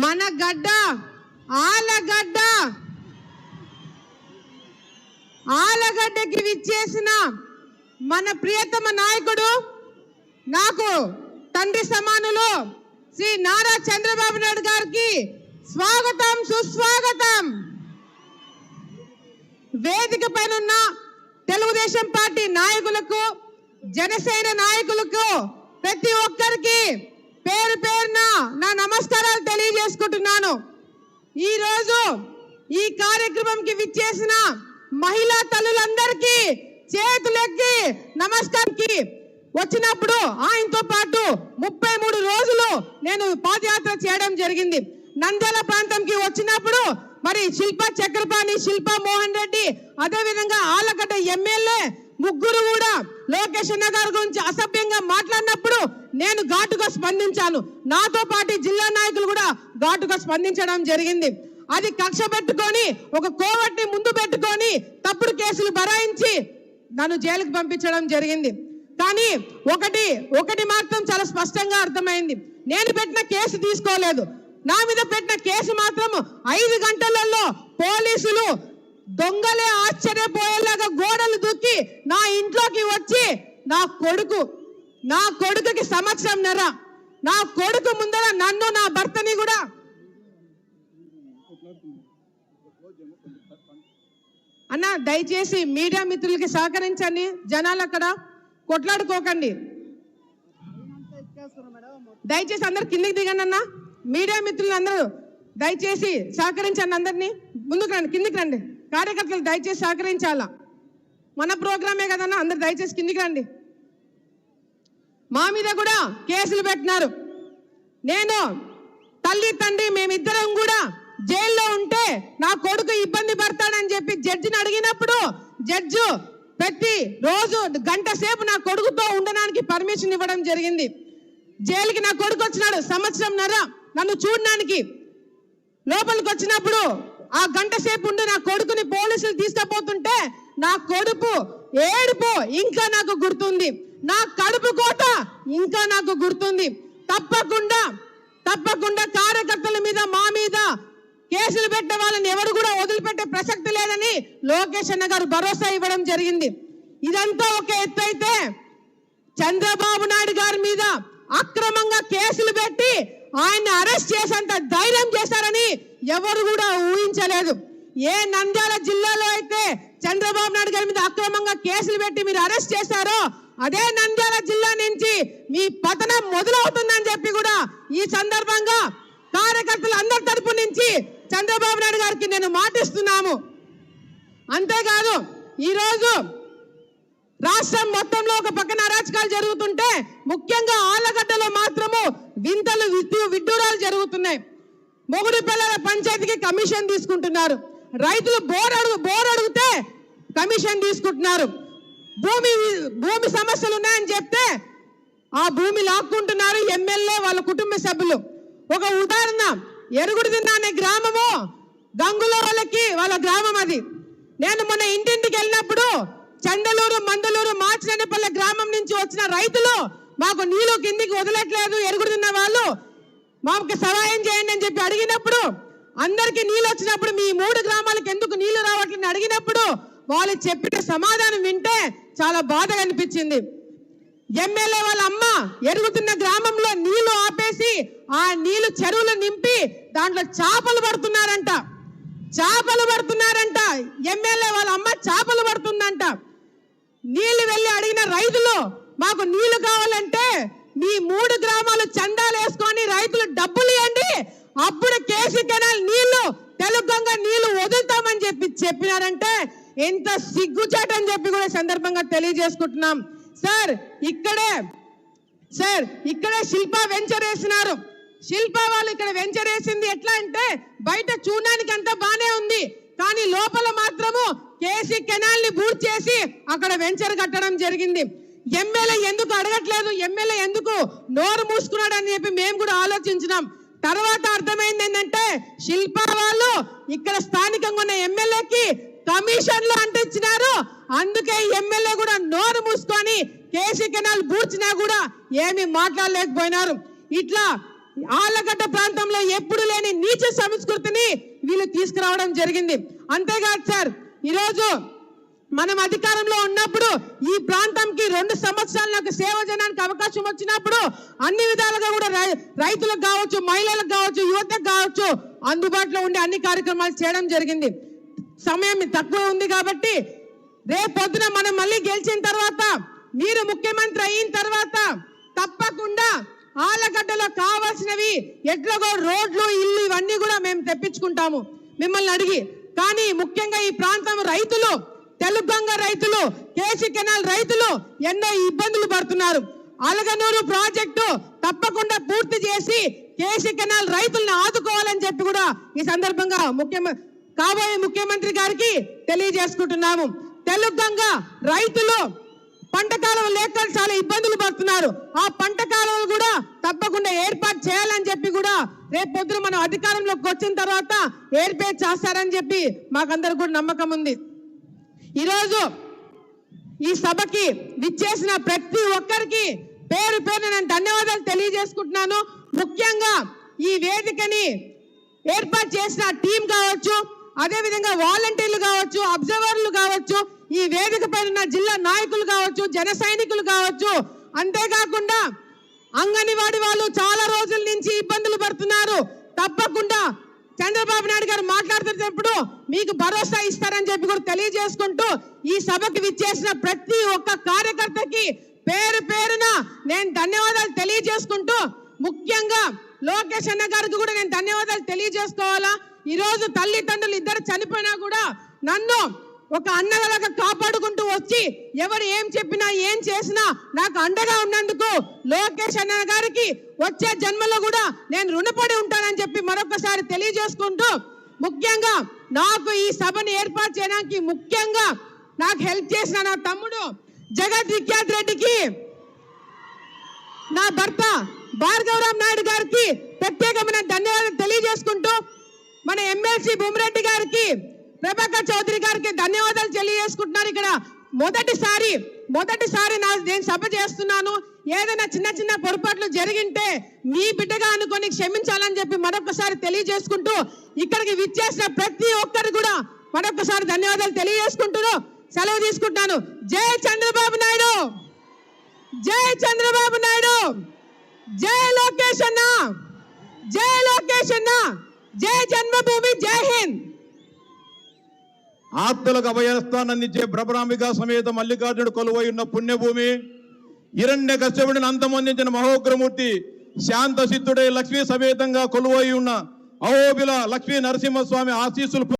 మన గడ్డ ఆలగడ్డకి విచ్చేసిన మన ప్రియతమ నాయకుడు, నాకు తండ్రి సమానులు శ్రీ నారా చంద్రబాబు నాయుడు గారికి స్వాగతం, సుస్వాగతం. వేదిక పైన ఉన్న తెలుగుదేశం పార్టీ నాయకులకు, జనసేన నాయకులకు, ప్రతి ఒక్కరికి పేరు పేరున నా నమస్కారాలు తెలియజేసుకుంటున్నాను. ఈ రోజు ఈ కార్యక్రమంకి విచ్చేసిన మహిళా తల్లులందరికీ చేతులెత్తి నమస్కారంకి వచ్చినప్పుడు ఆయనతో పాటు 33 రోజులు నేను పాదయాత్ర చేయడం జరిగింది. నంద్యాల ప్రాంతంకి వచ్చినప్పుడు మరి శిల్పా చక్రపాణి, శిల్పా మోహన్ రెడ్డి, అదే విధంగా ఆలగడ్డ ఎమ్మెల్యే ముగ్గురు కూడా లోకేష్ అన్న గారి గురించి అసభ్యంగా మాట్లాడినప్పుడు నేను ఘాటుగా స్పందించాను. నాతో పాటు జిల్లా నాయకులు కూడా ఘాటుగా స్పందించడం జరిగింది. అది కక్ష పెట్టుకొని ఒక కోవట్ని ముందు పెట్టుకొని తప్పుడు కేసులు బరాయించి నన్ను జైలుకి పంపించడం జరిగింది. కానీ ఒకటి మాత్రం చాలా స్పష్టంగా అర్థమైంది. నేను పెట్టిన కేసు తీసుకోలేదు. నా మీద పెట్టిన కేసు మాత్రం 5 గంటలలో పోలీసులు దొంగలే ఆశ్చర్యపోయేలాగా గోడలు దూకి నా ఇంట్లోకి వచ్చి నా కొడుకుకి సంవత్సరంన్నర, నా కొడుకు ముందర నన్ను, నా భర్తని కూడా అన్న దయచేసి మీడియా మిత్రులకి సహకరించండి. జనాలు అక్కడ కొట్లాడుకోకండి. దయచేసి అందరు కిందికి దిగండి అన్న. మీడియా మిత్రులు అందరూ దయచేసి సహకరించండి. అందరినీ ముందుకు రండి, కిందికి రండి. కార్యకర్తలు దయచేసి సహకరించాలా. మన ప్రోగ్రామే కదన్నా, అందరు దయచేసి కిందికి రండి. మా మీద కూడా కేసులు పెట్టినారు. నేను తల్లి తండ్రి మేమిద్దరం కూడా జైల్లో ఉంటే నా కొడుకు ఇబ్బంది పడతాడని చెప్పి జడ్జిని అడిగినప్పుడు జడ్జి ప్రతి రోజు గంట సేపు నా కొడుకుతో ఉండడానికి పర్మిషన్ ఇవ్వడం జరిగింది. జైలుకి నా కొడుకు వచ్చినాడు సంవత్సరంన్నర నన్ను చూడడానికి. లోపలికి వచ్చినప్పుడు ఆ గంట సేపు ఉండి నా కొడుకుని పోలీసులు తీసుకుపోతుంటే నా కొడుకు ఏడుపు ఇంకా నాకు గుర్తుంది, నా కడుపు కోత ఇంకా నాకు గుర్తుంది. తప్పకుండా కార్యకర్తల మీద, మా మీద కేసులు పెట్టే వాళ్ళని ఎవరు కూడా వదిలిపెట్టే ప్రసక్తి లేదని లోకేష్ అన్న గారు భరోసా ఇవ్వడం జరిగింది. ఇదంతా ఒక ఎత్తు అయితే చంద్రబాబు నాయుడు గారి మీద అక్రమంగా కేసులు పెట్టి ఆయన అరెస్ట్ చేసేంత ధైర్యం చేశారని ఎవరు కూడా ఊహించలేదు. ఏ నంద్యాల జిల్లాలో అయితే చంద్రబాబు నాయుడు గారి మీద అక్రమంగా కేసులు పెట్టి మీరు అరెస్ట్ చేశారో అదే నంద్యాల జిల్లా నుంచి మీ పతనం మొదలవుతుందని చెప్పి కూడా ఈ సందర్భంగా కార్యకర్తలు అందరి తరపు నుంచి చంద్రబాబు నాయుడు గారికి నేను మాటిస్తున్నాము. అంతేకాదు ఈరోజు రాష్ట్రం మొత్తంలో ఒక పక్కన అరాచకాలు జరుగుతుంటే ముఖ్యంగా ఆలగడ్డలో మాత్రము వింతలు విడ్డూరాలు జరుగుతున్నాయి. మొగుడు పిల్లల పంచాయతీకి కమిషన్ తీసుకుంటున్నారు. రైతులు బోర్ అడిగితే కమిషన్ తీసుకుంటున్నారు. భూమి సమస్యలు ఉన్నాయని చెప్తే ఆ భూమి లాక్కుంటున్నారు ఎమ్మెల్యే వాళ్ళ కుటుంబ సభ్యులు. ఒక ఉదాహరణ, ఎరుగుడుదిన్న అనే గ్రామము గంగుల వాళ్ళ గ్రామం. అది నేను మొన్న ఇంటింటికి వెళ్ళినప్పుడు చందలూరు, మందలూరు, మార్చినేపల్లె గ్రామం నుంచి వచ్చిన రైతులు మాకు నీళ్లు కిందికి వదలట్లేదు, ఎరుగుడుదిన్న వాళ్ళు మాకు సహాయం చేయండి అని చెప్పి అడిగినప్పుడు, అందరికి నీళ్ళు వచ్చినప్పుడు మీ 3 గ్రామాలకు ఎందుకు నీళ్లు రావట్లేదని అడిగినప్పుడు వాళ్ళు చెప్పిన సమాధానం వింటే చాలా బాధగా అనిపించింది. ఎమ్మెల్యే వాళ్ళ అమ్మ ఎరుగుతున్న గ్రామంలో నీళ్లు ఆపేసి ఆ నీళ్లు చెరువులు నింపి దాంట్లో చేపలు పడుతున్నారంట. ఎమ్మెల్యే వాళ్ళ అమ్మ చేపలు పడుతుందంట. నీళ్లు వెళ్ళి అడిగిన రైతులు మాకు నీళ్లు కావాలంటే మీ 3 గ్రామాలు చందాలు వేసుకొని రైతులు డబ్బులు ఇవ్వండి, అప్పుడు కేసీ కెనాల్ నీళ్లు, తెలుగంగా నీళ్లు వదులుతామని చెప్పినారంటే ఎంత సిగ్గుచాటని చెప్పి కూడా సందర్భంగా తెలియజేసుకుంటున్నాం. సార్ ఇక్కడే శిల్పా వెంచర్ వేసినారు. శిల్పా వాళ్ళు ఇక్కడ వెంచర్ వేసింది ఎట్లా అంటే బయట చూడడానికి అంతా బానే ఉంది, కానీ లోపల మాత్రము కేసీ కెనాల్ ని బూట్ చేసి అక్కడ వెంచర్ కట్టడం జరిగింది. ఎమ్మెల్యే ఎందుకు అడగట్లేదు, ఎమ్మెల్యే ఎందుకు నోరు మూసుకున్నాడు అని చెప్పి మేము కూడా ఆలోచించినాం. తర్వాత అర్థమైంది ఏంటంటే శిల్పా వాళ్ళు ఇక్కడ స్థానికంగా ఉన్న ఎమ్మెల్యేకి కమిషన్లు అంటించినారు. అందుకే ఎమ్మెల్యే కూడా నోరు మూసుకొని కేసీ కెనాల్ బూడ్చినా కూడా ఏమి మాట్లాడలేకపోయినారు. ఇట్లా ఆళ్లగడ్డ ప్రాంతంలో ఎప్పుడు లేని నీచ సంస్కృతిని వీళ్ళు తీసుకురావడం జరిగింది. అంతేకాదు సార్, ఈరోజు మనం అధికారంలో ఉన్నప్పుడు ఈ ప్రాంతంకి 2 సంవత్సరాలు నాకు సేవ చేయడానికి అవకాశం వచ్చినప్పుడు అన్ని విధాలుగా కూడా రైతులకు కావచ్చు, మహిళలకు కావచ్చు, యువతకు కావచ్చు అందుబాటులో ఉండే అన్ని కార్యక్రమాలు చేయడం జరిగింది. సమయం తక్కువ ఉంది కాబట్టి రేపొద్దున మనం మళ్ళీ గెలిచిన తర్వాత మీరు ముఖ్యమంత్రి అయిన తర్వాత తప్పకుండా ఆళ్లగడ్డలో కావాల్సినవి ఎట్లాగో రోడ్లు, ఇల్లు ఇవన్నీ కూడా మేము తెప్పించుకుంటాము మిమ్మల్ని అడిగి. కానీ ముఖ్యంగా ఈ ప్రాంతం రైతులు, తెలుగంగ రైతులు, కేసీ కెనాల్ రైతులు ఎన్నో ఇబ్బందులు పడుతున్నారు. అలగనూరు ప్రాజెక్టు తప్పకుండా పూర్తి చేసి కేసీ కెనాల్ రైతులను ఆదుకోవాలని చెప్పి కూడా ఈ సందర్భంగా కాబోయే ముఖ్యమంత్రి గారికి తెలియజేసుకుంటున్నాము. తెలుగంగ రైతులు పంట కాలం లేక చాలా ఇబ్బందులు పడుతున్నారు. ఆ పంట కాలం కూడా తప్పకుండా ఏర్పాటు చేయాలని చెప్పి కూడా రేపు పొద్దున మనం అధికారంలోకి వచ్చిన తర్వాత ఏర్పాటు చేస్తారని చెప్పి మాకందరికి కూడా నమ్మకం ఉంది. ఈరోజు ఈ సభకి విచ్చేసిన ప్రతి ఒక్కరికి పేరు పేరు నేను ధన్యవాదాలు తెలియజేసుకుంటున్నాను. ముఖ్యంగా ఈ వేదికని ఏర్పాటు చేసిన టీం కావచ్చు, అదేవిధంగా వాలంటీర్లు కావచ్చు, అబ్జర్వర్లు కావచ్చు, ఈ వేదిక పైన జిల్లా నాయకులు కావచ్చు, జన సైనికులు కావచ్చు, అంతేకాకుండా అంగన్వాడీ వాళ్ళు చాలా రోజుల నుంచి ఇబ్బందులు పడుతున్నారు. తప్పకుండా చంద్రబాబు నాయుడు గారు మాట్లాడుతున్నప్పుడు మీకు భరోసా ఇస్తారని చెప్పి కూడా తెలియజేసుకుంటూ ఈ సభకి విచ్చేసిన ప్రతి ఒక్క కార్యకర్తకి పేరు పేరున నేను ధన్యవాదాలు తెలియజేసుకుంటూ, ముఖ్యంగా లోకేష్ అన్న గారికి కూడా నేను ధన్యవాదాలు తెలియజేసుకోవాలా. ఈ రోజు తల్లిదండ్రులు ఇద్దరు చనిపోయినా కూడా నన్ను ఒక అన్నగలగా కాపాడుకుంటూ వచ్చి ఎవరు ఏం చెప్పినా ఏం చేసినా నాకు అండగా ఉన్నందుకు లోకేష్ అన్న గారికి వచ్చే జన్మలో కూడా నేను రుణపడి ఉంటానని చెప్పి మరొకసారి తెలియజేసుకుంటూ, ముఖ్యంగా నాకు ఈ సభను ఏర్పాటు చేయడానికి ముఖ్యంగా నాకు హెల్ప్ చేసిన నా తమ్ముడు జగత్ విఖ్యాత్ రెడ్డికి, నా భర్త భార్గవరామ్ నాయుడు గారికి ప్రత్యేకమైన ధన్యవాదాలు తెలియజేసుకుంటూ, మన ఎమ్మెల్సీ భూమిరెడ్డి గారికి, ప్రభాకర్ చౌదరి గారికి ధన్యవాదాలు తెలియజేసుకుంటున్నారు. ఇక్కడ మొదటిసారి నేను సభ చేస్తున్నాను. ఏదైనా చిన్న చిన్న పొరపాట్లు జరిగింటే మీ బిడ్డగా అనుకొని క్షమించాలని చెప్పి మరొకసారి తెలియజేసుకుంటూ, ఇక్కడికి విచ్చేసిన ప్రతి ఒక్కరు కూడా మరొకసారి ధన్యవాదాలు తెలియజేసుకుంటూ సెలవు తీసుకుంటాను. జై చంద్రబాబు నాయుడు, జై చంద్రబాబు నాయుడు, జై లోకేష్ అన్న, జై లోకేష్ అన్న, జై జన్మభూమి, జై హింద్. ఆత్మలకు అభయస్థానందించే బ్రహ్మరాంబిక సమేత మల్లికార్జునుడు కొలువై ఉన్న పుణ్యభూమి, హిరణ్య కశ్యపుడిని అంతమొందించిన మహోగ్రమూర్తి, శాంత సిద్ధుడై లక్ష్మీ సమేతంగా కొలువై ఉన్న అహోబిల లక్ష్మీ నరసింహస్వామి ఆశీస్సులు